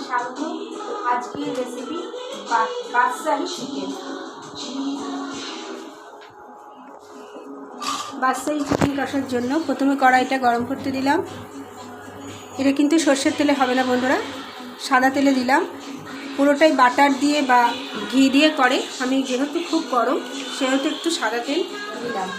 স্বাগত। আজকের রেসিপি বাদশাহী চিকেন। বাদশাহী চিকেন কষার জন্য প্রথমে কড়াইটা গরম করতে দিলাম। এটা কিন্তু সর্ষের তেলে হবে না বন্ধুরা, সাদা তেলে দিলাম। পুরোটাই বাটার দিয়ে বা ঘি দিয়ে করে, আমি যেহেতু খুব গরম সেহেতু একটু সাদা তেল দিলাম।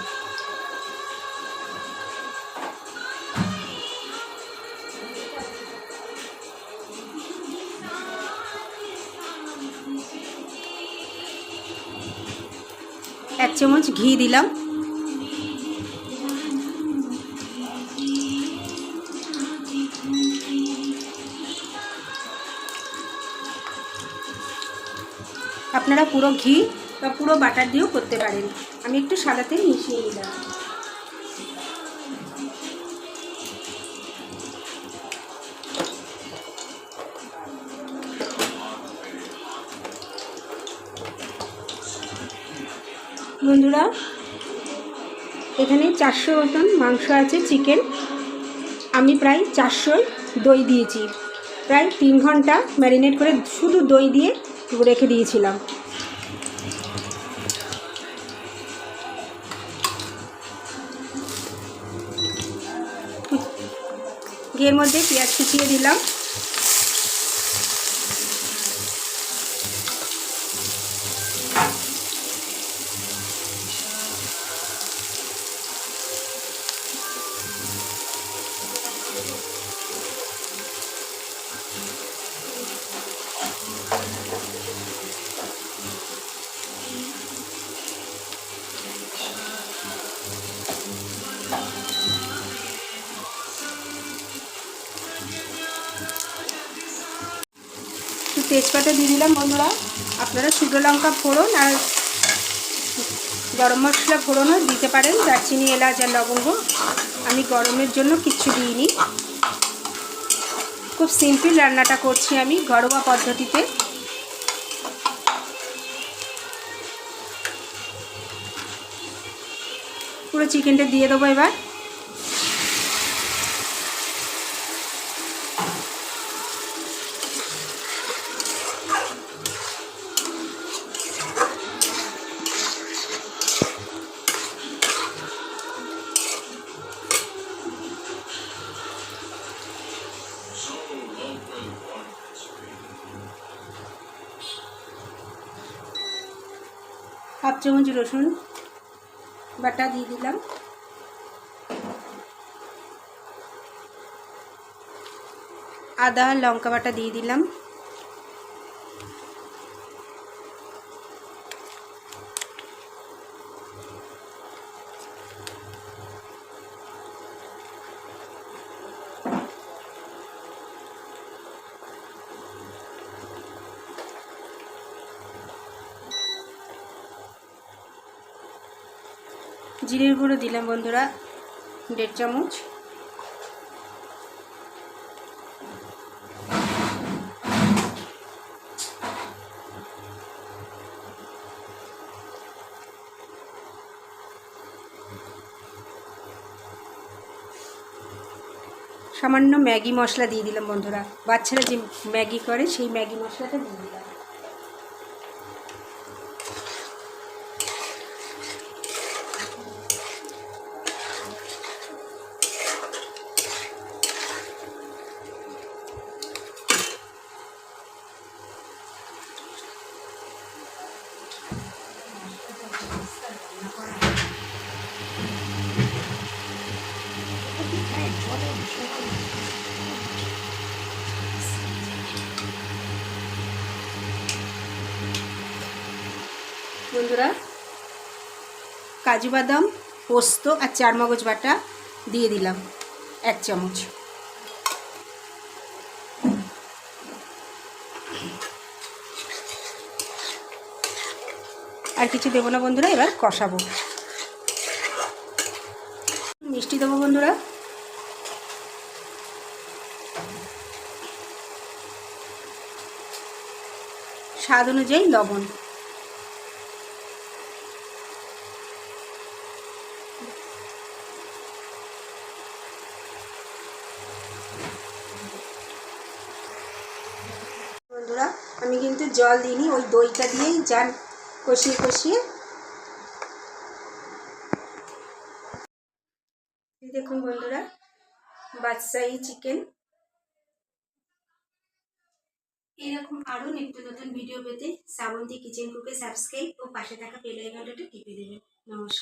এক চামচ ঘি দিলাম। আপনারা পুরো ঘি বা পুরো বাটার দিয়েও করতে পারেন, আমি একটু সাদা তেল মিশিয়ে দিলাম। বন্ধুরা, এখানে 400 মতন মাংস আছে চিকেন। আমি প্রায় 400 দই দিয়েছি। প্রায় 3 ঘন্টা ম্যারিনেট করে শুধু দই দিয়ে রেখে দিয়েছিলাম। ঘিয়ের মধ্যে পেঁয়াজ কুচিয়ে দিলাম। তেজপাতা দিয়ে দিলাম বন্ধুরা। আপনারা শুকনো লঙ্কা ফোড়ন আর গরম মশলা ফোড়নও দিতে পারেন, দারচিনি, এলাচ আর লবঙ্গ। আমি গরমের জন্য কিচ্ছু দিইনি। খুব সিম্পল রান্নাটা করছি আমি ঘরোয়া পদ্ধতিতে। পুরো চিকেনটা দিয়ে দেবো এবার। হাফ চামচ রসুন বাটা দিয়ে দিলাম। আদা লঙ্কা বাটা দিয়ে দিলাম। জিরের গুঁড়ো দিলাম বন্ধুরা 1.5 চামচ। সামান্য ম্যাগি মশলা দিয়ে দিলাম বন্ধুরা, বাচ্চারা যে ম্যাগি করে সেই ম্যাগি মশলাটা দিয়ে দিলাম। বন্ধুরা, কাজু বাদাম, পোস্ত আর চারমগজ বাটা দিয়ে দিলাম 1 চামচ। আর কিছু দেবো না বন্ধুরা, এবার কষাবো। মিষ্টি দেবো বন্ধুরা। স্বাদ অনুযায়ী লবণ। জল দিইনি, ওই দইটা দিয়েই যান কষিয়ে কষিয়ে। দেখুন বন্ধুরা, বাদশাহী চিকেন। এরকম আরও নিত্য নতুন ভিডিও পেতে শ্রাবন্তী কিচেন কুকে সাবস্ক্রাইব ও পাশে থাকা বেল আইকনটা টিপে দেবেন। নমস্কার।